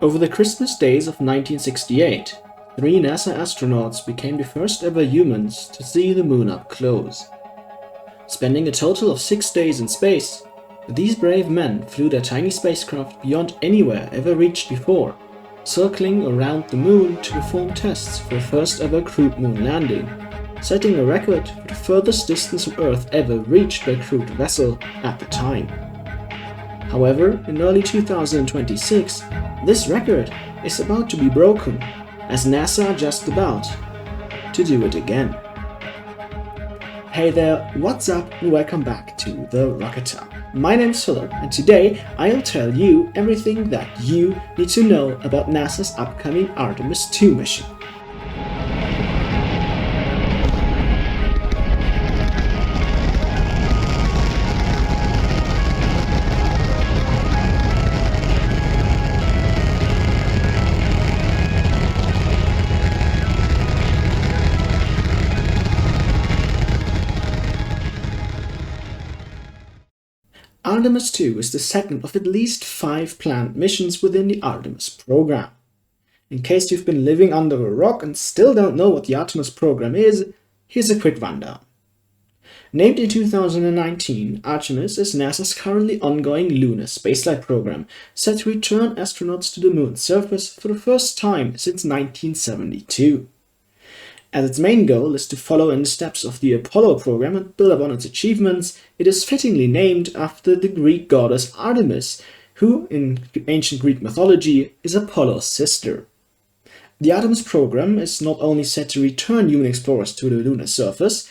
Over the Christmas days of 1968, three NASA astronauts became the first ever humans to see the moon up close. Spending a total of 6 days in space, these brave men flew their tiny spacecraft beyond anywhere ever reached before, circling around the moon to perform tests for the first ever crewed moon landing, setting a record for the furthest distance from Earth ever reached by a crewed vessel at the time. However, in early 2026, this record is about to be broken, as NASA are just about to do it again. Hey there, what's up and welcome back to The Rocketer. My name's Philip and today I'll tell you everything that you need to know about NASA's upcoming Artemis 2 mission. Artemis 2 is the second of at least 5 planned missions within the Artemis program. In case you've been living under a rock and still don't know what the Artemis program is, here's a quick rundown. Named in 2019, Artemis is NASA's currently ongoing lunar spaceflight program, set to return astronauts to the moon's surface for the first time since 1972. As its main goal is to follow in the steps of the Apollo program and build upon its achievements, it is fittingly named after the Greek goddess Artemis, who, in ancient Greek mythology, is Apollo's sister. The Artemis program is not only set to return human explorers to the lunar surface,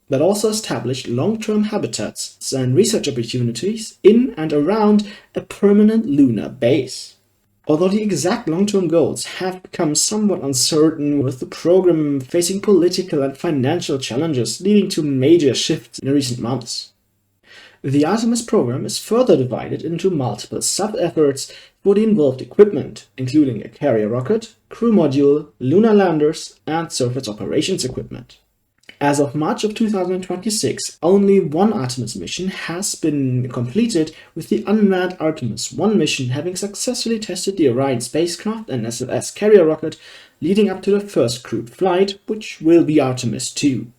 but also establish long-term habitats and research opportunities in and around a permanent lunar base. Although the exact long-term goals have become somewhat uncertain, with the program facing political and financial challenges leading to major shifts in recent months. The Artemis program is further divided into multiple sub-efforts for the involved equipment, including a carrier rocket, crew module, lunar landers, and surface operations equipment. As of March of 2026, only one Artemis mission has been completed, with the unmanned Artemis 1 mission having successfully tested the Orion spacecraft and SLS carrier rocket, leading up to the first crewed flight, which will be Artemis 2.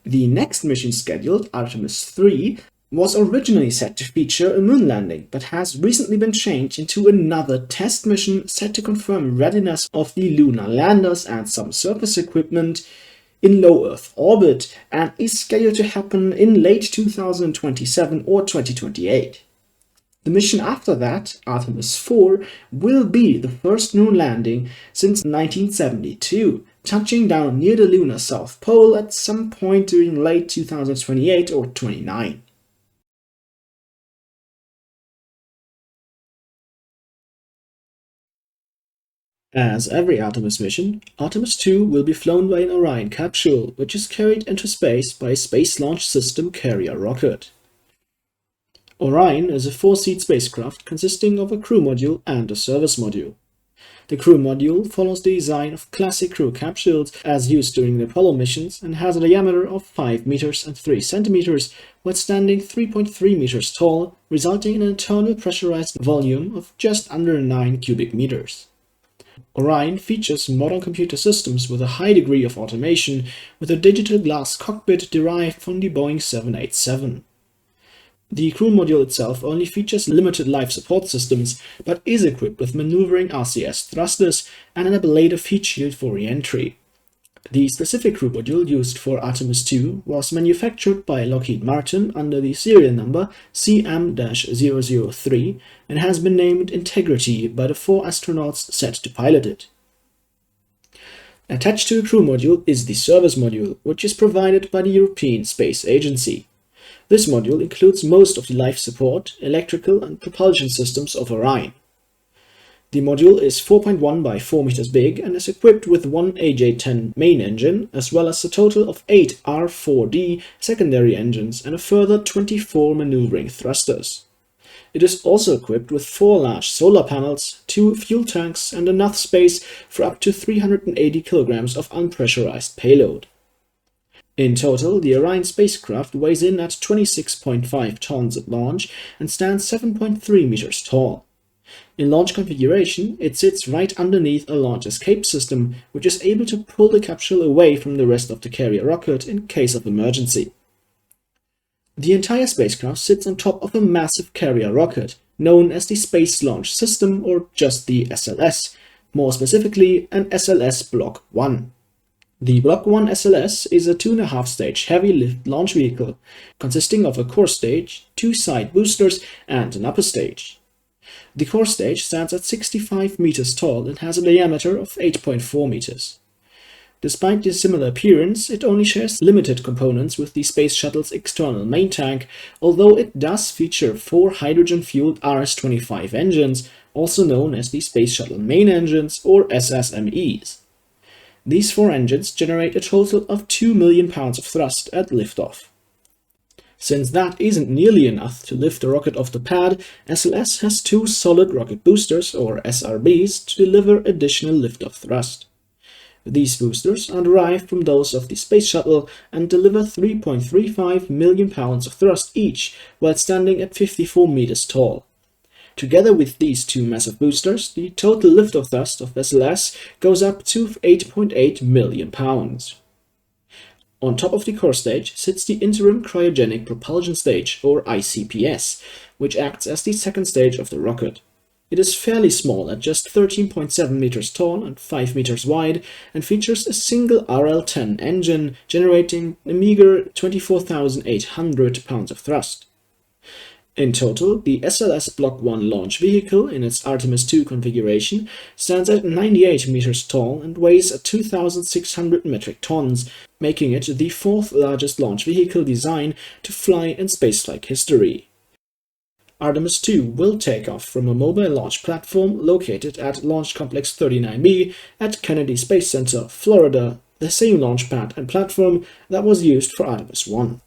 The next mission scheduled, Artemis 3, was originally set to feature a moon landing, but has recently been changed into another test mission set to confirm readiness of the lunar landers and some surface equipment in low Earth orbit, and is scheduled to happen in late 2027 or 2028. The mission after that, Artemis 4, will be the first moon landing since 1972, touching down near the lunar South Pole at some point during late 2028 or 29. As every Artemis mission, Artemis 2 will be flown by an Orion capsule, which is carried into space by a Space Launch System carrier rocket. Orion is a 4-seat spacecraft consisting of a crew module and a service module. The crew module follows the design of classic crew capsules as used during the Apollo missions and has a diameter of 5 meters and 3 centimeters, while standing 3.3 meters tall, resulting in an internal pressurized volume of just under 9 cubic meters. Orion features modern computer systems with a high degree of automation, with a digital glass cockpit derived from the Boeing 787. The crew module itself only features limited life support systems, but is equipped with maneuvering RCS thrusters and an ablative heat shield for re-entry. The specific crew module used for Artemis 2 was manufactured by Lockheed Martin under the serial number CM-003 and has been named Integrity by the 4 astronauts set to pilot it. Attached to the crew module is the service module, which is provided by the European Space Agency. This module includes most of the life support, electrical and propulsion systems of Orion. The module is 4.1 by 4 meters big and is equipped with one AJ-10 main engine, as well as a total of 8 R4D secondary engines and a further 24 maneuvering thrusters. It is also equipped with 4 large solar panels, 2 fuel tanks, and enough space for up to 380 kilograms of unpressurized payload. In total, the Orion spacecraft weighs in at 26.5 tons at launch and stands 7.3 meters tall. In launch configuration, it sits right underneath a launch escape system, which is able to pull the capsule away from the rest of the carrier rocket in case of emergency. The entire spacecraft sits on top of a massive carrier rocket, known as the Space Launch System, or just the SLS, more specifically an SLS Block 1. The Block 1 SLS is a 2.5-stage heavy-lift launch vehicle, consisting of a core stage, 2 side boosters, and an upper stage. The core stage stands at 65 meters tall and has a diameter of 8.4 meters. Despite the similar appearance, it only shares limited components with the Space Shuttle's external main tank, although it does feature 4 hydrogen-fueled RS-25 engines, also known as the Space Shuttle Main Engines, or SSMEs. These 4 engines generate a total of 2 million pounds of thrust at liftoff. Since that isn't nearly enough to lift the rocket off the pad, SLS has 2 solid rocket boosters, or SRBs, to deliver additional liftoff thrust. These boosters are derived from those of the Space Shuttle and deliver 3.35 million pounds of thrust each while standing at 54 meters tall. Together with these 2 massive boosters, the total liftoff thrust of SLS goes up to 8.8 million pounds. On top of the core stage sits the Interim Cryogenic Propulsion Stage, or ICPS, which acts as the second stage of the rocket. It is fairly small at just 13.7 meters tall and 5 meters wide, and features a single RL-10 engine generating a meager 24,800 pounds of thrust. In total, the SLS Block 1 launch vehicle in its Artemis 2 configuration stands at 98 meters tall and weighs 2,600 metric tons, making it the 4th largest launch vehicle design to fly in spaceflight history. Artemis 2 will take off from a mobile launch platform located at Launch Complex 39B at Kennedy Space Center, Florida, the same launch pad and platform that was used for Artemis 1.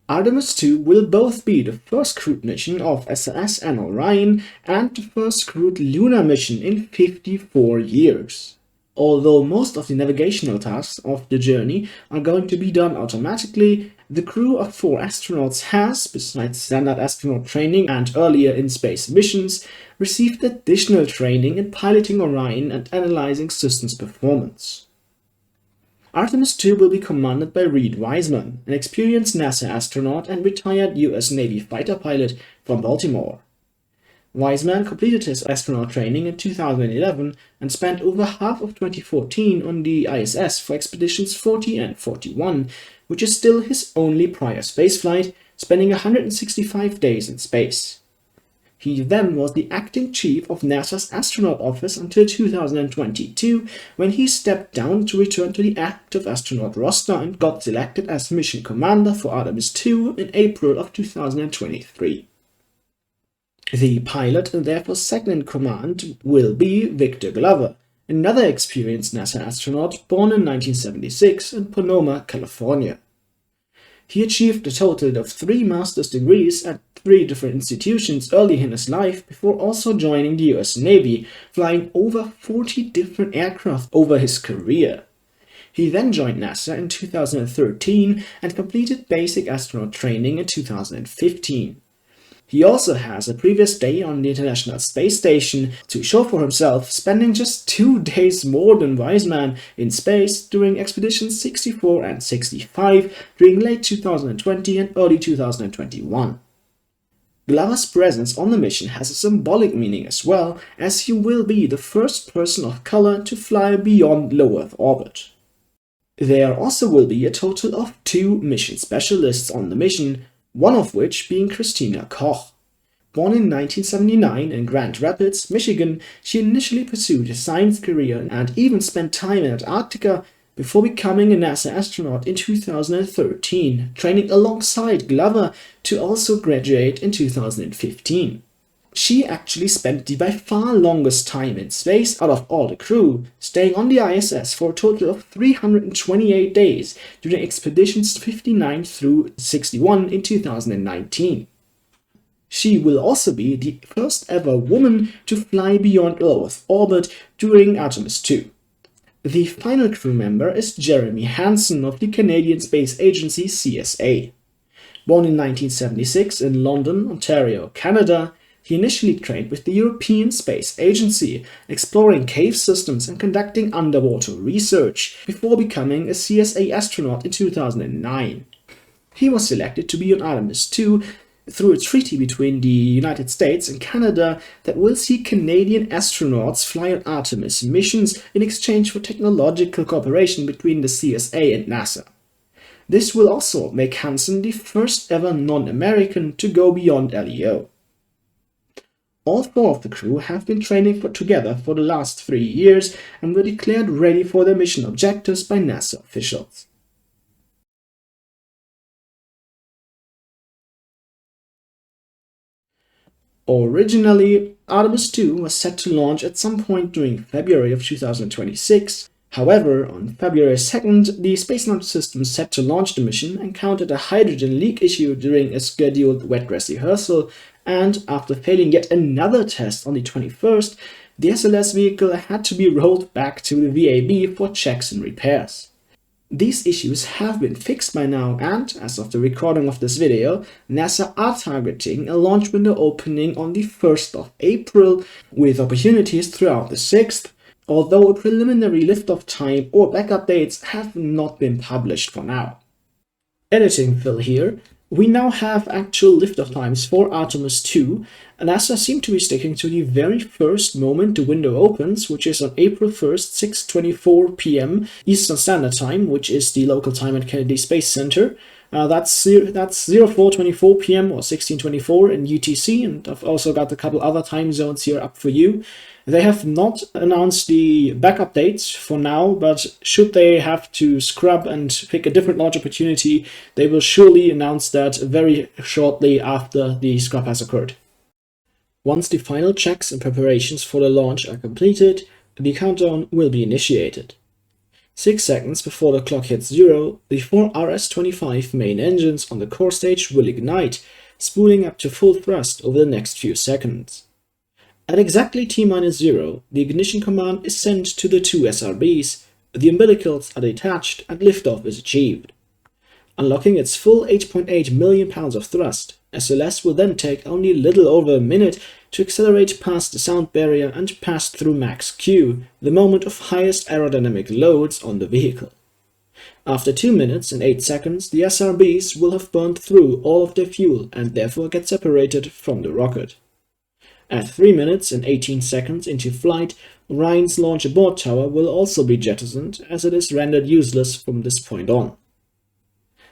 Artemis 2 will both be the first crewed mission of SLS and Orion and the first crewed lunar mission in 54 years. Although most of the navigational tasks of the journey are going to be done automatically, the crew of 4 astronauts has, besides standard astronaut training and earlier in-space missions, received additional training in piloting Orion and analyzing systems performance. Artemis 2 will be commanded by Reed Wiseman, an experienced NASA astronaut and retired US Navy fighter pilot from Baltimore. Wiseman completed his astronaut training in 2011 and spent over half of 2014 on the ISS for expeditions 40 and 41, which is still his only prior spaceflight, spending 165 days in space. He then was the acting chief of NASA's astronaut office until 2022, when he stepped down to return to the active astronaut roster and got selected as mission commander for Artemis 2 in April of 2023. The pilot and therefore second in command will be Victor Glover, another experienced NASA astronaut born in 1976 in Sonoma, California. He achieved a total of 3 master's degrees at 3 different institutions early in his life before also joining the US Navy, flying over 40 different aircraft over his career. He then joined NASA in 2013 and completed basic astronaut training in 2015. He also has a previous day on the International Space Station to show for himself, spending just 2 days more than Wiseman in space during expeditions 64 and 65 during late 2020 and early 2021. Glover's presence on the mission has a symbolic meaning as well, as he will be the first person of color to fly beyond low Earth orbit. There also will be a total of 2 mission specialists on the mission, one of which being Christina Koch. Born in 1979 in Grand Rapids, Michigan, she initially pursued a science career and even spent time in Antarctica before becoming a NASA astronaut in 2013, training alongside Glover to also graduate in 2015. She actually spent the by far longest time in space out of all the crew, staying on the ISS for a total of 328 days during expeditions 59 through 61 in 2019. She will also be the first ever woman to fly beyond low Earth orbit during Artemis 2. The final crew member is Jeremy Hansen of the Canadian Space Agency CSA. Born in 1976 in London, Ontario, Canada, he initially trained with the European Space Agency, exploring cave systems and conducting underwater research, before becoming a CSA astronaut in 2009. He was selected to be on Artemis 2 through a treaty between the United States and Canada that will see Canadian astronauts fly on Artemis missions in exchange for technological cooperation between the CSA and NASA. This will also make Hansen the first ever non-American to go beyond LEO. All four of the crew have been training together for the last 3 years and were declared ready for their mission objectives by NASA officials. Originally, Artemis 2 was set to launch at some point during February of 2026. However, on February 2nd, the Space Launch System set to launch the mission encountered a hydrogen leak issue during a scheduled wet dress rehearsal, and after failing yet another test on the 21st, the SLS vehicle had to be rolled back to the VAB for checks and repairs. These issues have been fixed by now, and, as of the recording of this video, NASA are targeting a launch window opening on the 1st of April, with opportunities throughout the 6th, although a preliminary liftoff time or backup dates have not been published for now. Editing Phil here. We now have actual liftoff times for Artemis 2, and NASA seem to be sticking to the very first moment the window opens, which is on April 1st, 6:24 p.m. Eastern Standard Time, which is the local time at Kennedy Space Center. That's 04:24 p.m. or 16:24 in UTC, and I've also got a couple other time zones here up for you. They have not announced the backup dates for now, but should they have to scrub and pick a different launch opportunity, they will surely announce that very shortly after the scrub has occurred. Once the final checks and preparations for the launch are completed, the countdown will be initiated. 6 seconds before the clock hits 0, the 4 RS-25 main engines on the core stage will ignite, spooling up to full thrust over the next few seconds. At exactly T-0, the ignition command is sent to the 2 SRBs, the umbilicals are detached, and liftoff is achieved. Unlocking its full 8.8 million pounds of thrust, SLS will then take only little over a minute to accelerate past the sound barrier and pass through max Q, the moment of highest aerodynamic loads on the vehicle. After 2 minutes and 8 seconds, the SRBs will have burned through all of their fuel and therefore get separated from the rocket. At 3 minutes and 18 seconds into flight, Orion's launch abort tower will also be jettisoned, as it is rendered useless from this point on.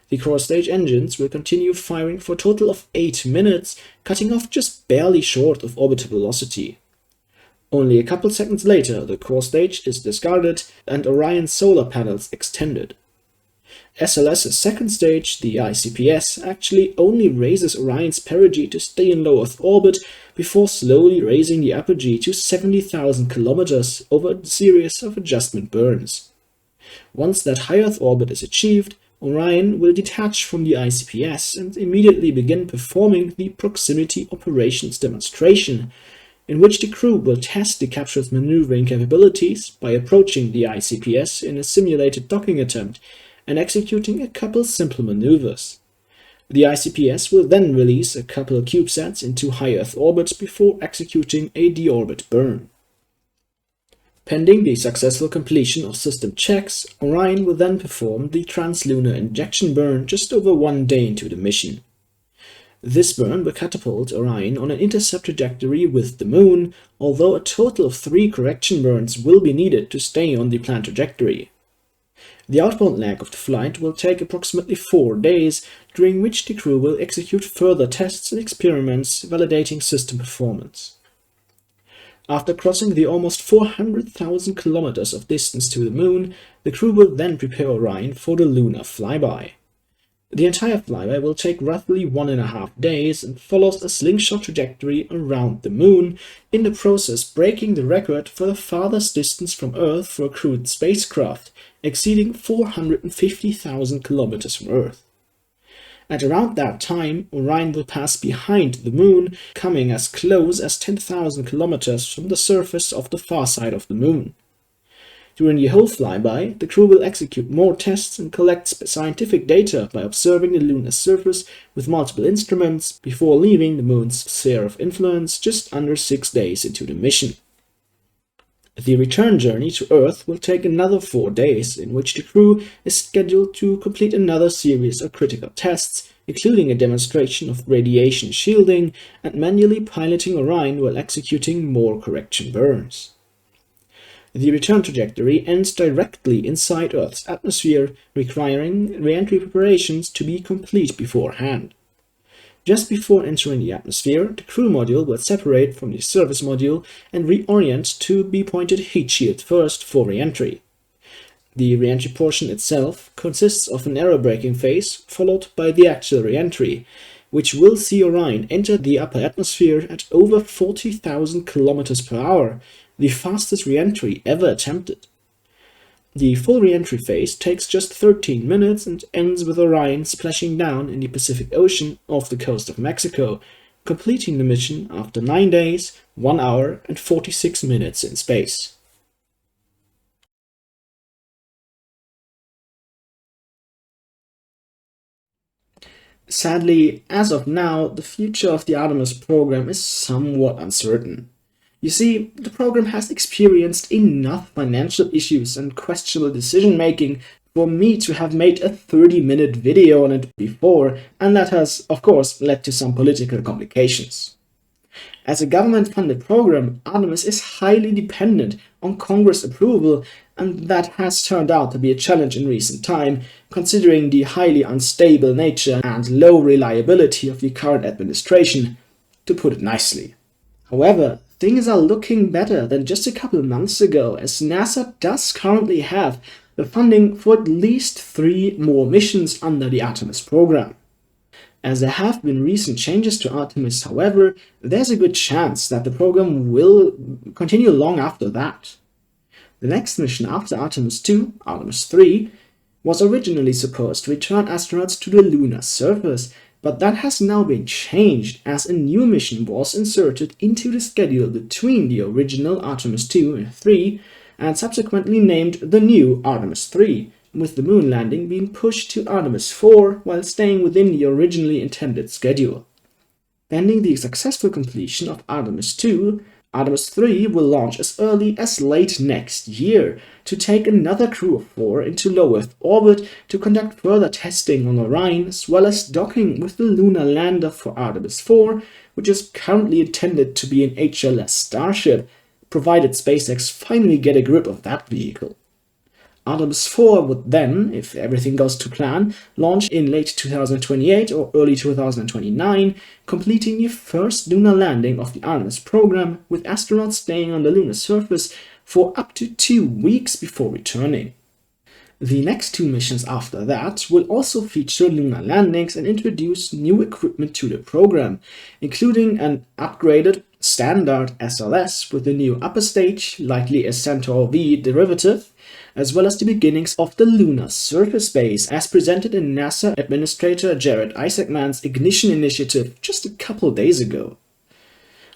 The core stage engines will continue firing for a total of 8 minutes, cutting off just barely short of orbital velocity. Only a couple seconds later, the core stage is discarded and Orion's solar panels extended. SLS's second stage, the ICPS, actually only raises Orion's perigee to stay in low Earth orbit before slowly raising the apogee to 70,000 kilometers over a series of adjustment burns. Once that high Earth orbit is achieved, Orion will detach from the ICPS and immediately begin performing the Proximity Operations Demonstration, in which the crew will test the capsule's maneuvering capabilities by approaching the ICPS in a simulated docking attempt and executing a couple simple maneuvers. The ICPS will then release a couple of CubeSats into high Earth orbit before executing a deorbit burn. Pending the successful completion of system checks, Orion will then perform the translunar injection burn just over 1 day into the mission. This burn will catapult Orion on an intercept trajectory with the Moon, although a total of 3 correction burns will be needed to stay on the planned trajectory. The outbound leg of the flight will take approximately 4 days, during which the crew will execute further tests and experiments validating system performance. After crossing the almost 400,000 kilometers of distance to the Moon, the crew will then prepare Orion for the lunar flyby. The entire flyby will take roughly 1.5 days and follows a slingshot trajectory around the Moon, in the process breaking the record for the farthest distance from Earth for a crewed spacecraft, exceeding 450,000 kilometers from Earth. At around that time, Orion will pass behind the Moon, coming as close as 10,000 kilometers from the surface of the far side of the Moon. During the whole flyby, the crew will execute more tests and collect scientific data by observing the lunar surface with multiple instruments before leaving the moon's sphere of influence just under 6 days into the mission. The return journey to Earth will take another 4 days, in which the crew is scheduled to complete another series of critical tests, including a demonstration of radiation shielding and manually piloting Orion while executing more correction burns. The return trajectory ends directly inside Earth's atmosphere, requiring re-entry preparations to be complete beforehand. Just before entering the atmosphere, the crew module will separate from the service module and reorient to be pointed heat shield first for re-entry. The re-entry portion itself consists of an aerobraking phase followed by the actual re-entry, which will see Orion enter the upper atmosphere at over 40,000 km per hour, the fastest re-entry ever attempted. The full re-entry phase takes just 13 minutes and ends with Orion splashing down in the Pacific Ocean off the coast of Mexico, completing the mission after 9 days, 1 hour and 46 minutes in space. Sadly, as of now, the future of the Artemis program is somewhat uncertain. You see, the program has experienced enough financial issues and questionable decision-making for me to have made a 30-minute video on it before, and that has, of course, led to some political complications. As a government-funded program, Artemis is highly dependent on Congress approval, and that has turned out to be a challenge in recent time, considering the highly unstable nature and low reliability of the current administration, to put it nicely. However, things are looking better than just a couple months ago, as NASA does currently have the funding for at least 3 more missions under the Artemis program. As there have been recent changes to Artemis, however, there's a good chance that the program will continue long after that. The next mission after Artemis 2, Artemis 3, was originally supposed to return astronauts to the lunar surface, but that has now been changed as a new mission was inserted into the schedule between the original Artemis 2 and 3 and subsequently named the new Artemis 3, with the moon landing being pushed to Artemis 4 while staying within the originally intended schedule. Pending the successful completion of Artemis 2, Artemis 3 will launch as early as late next year to take another crew of 4 into low Earth orbit to conduct further testing on Orion, as well as docking with the lunar lander for Artemis 4, which is currently intended to be an HLS Starship, provided SpaceX finally get a grip of that vehicle. Artemis 4 would then, if everything goes to plan, launch in late 2028 or early 2029, completing the first lunar landing of the Artemis program, with astronauts staying on the lunar surface for up to 2 weeks before returning. The next 2 missions after that will also feature lunar landings and introduce new equipment to the program, including an upgraded standard SLS with a new upper stage, likely a Centaur V derivative, as well as the beginnings of the lunar surface base as presented in NASA Administrator Jared Isaacman's Ignition Initiative just a couple days ago.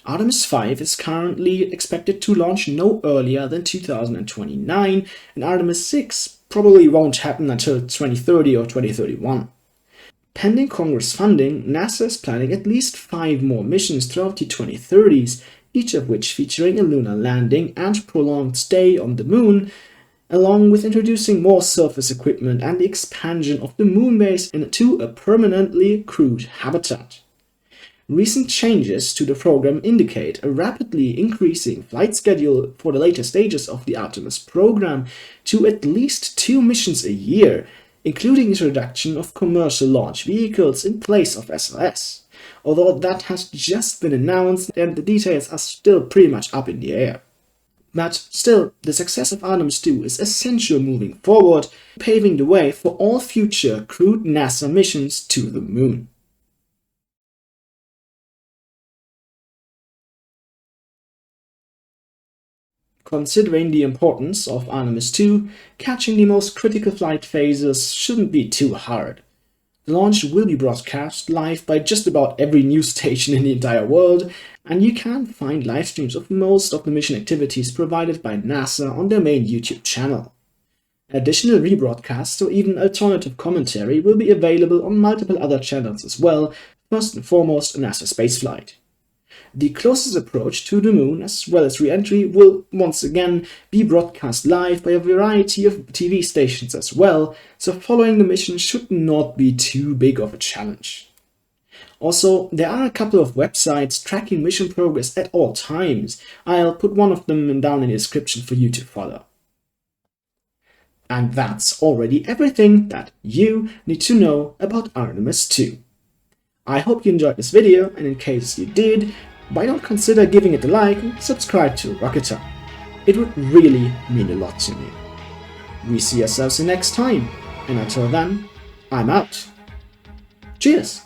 Artemis 5 is currently expected to launch no earlier than 2029, and Artemis 6 probably won't happen until 2030 or 2031. Pending Congress funding, NASA is planning at least 5 more missions throughout the 2030s, each of which featuring a lunar landing and prolonged stay on the moon, along with introducing more surface equipment and the expansion of the moon base into a permanently crewed habitat. Recent changes to the program indicate a rapidly increasing flight schedule for the later stages of the Artemis program to at least 2 missions a year, including the introduction of commercial launch vehicles in place of SLS, although that has just been announced and the details are still pretty much up in the air. But still, the success of Artemis 2 is essential moving forward, paving the way for all future crewed NASA missions to the moon. Considering the importance of Artemis 2, catching the most critical flight phases shouldn't be too hard. The launch will be broadcast live by just about every news station in the entire world, and you can find live streams of most of the mission activities provided by NASA on their main YouTube channel. Additional rebroadcasts or even alternative commentary will be available on multiple other channels as well, first and foremost a NASA spaceflight. The closest approach to the Moon, as well as re-entry, will once again be broadcast live by a variety of TV stations as well, so following the mission should not be too big of a challenge. Also, there are a couple of websites tracking mission progress at all times. I'll put one of them down in the description for you to follow. And that's already everything that you need to know about Artemis 2. I hope you enjoyed this video, and in case you did, why not consider giving it a like and subscribe to Rocketer. It would really mean a lot to me. We see ourselves next time, and until then, I'm out. Cheers!